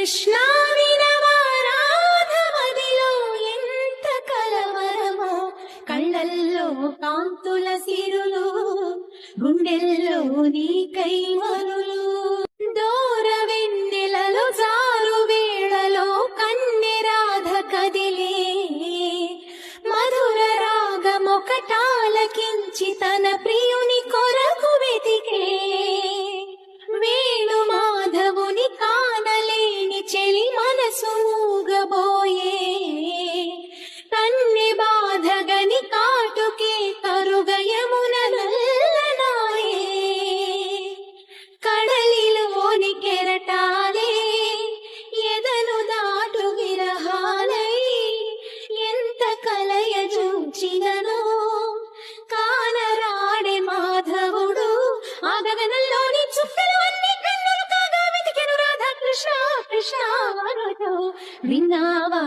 కృష్ణ వినవా రాధమదిలో ఎంత కలవరమో, కళ్ళల్లో కాంతుల సిరులు, గుండెల్లో నీకై మరులు. దూర వెన్నెలలో జారు వేళలో కన్నె రాధ కదిలే, మధుర రాగమొకటాలకించి తన ప్రియుని కొరకు వెతికే. వేణు మాధవుని కానలేని చెలి మనసు ఊగబోయే, కన్నె బాధగని కాటుకే కరుగయమున నల్లనాయే. కడలిలోని కెరటాలే ఎదను దాటు విరహాలై, ఎంత కలయ చూచినను కానరాడే మాధవుడు. ఆ గగనంలోని చుక్కలు అన్ని కన్నులు కాగా వెతికెను రాధా కృష్ణ కృష్ణ అనుచు. విన్నావా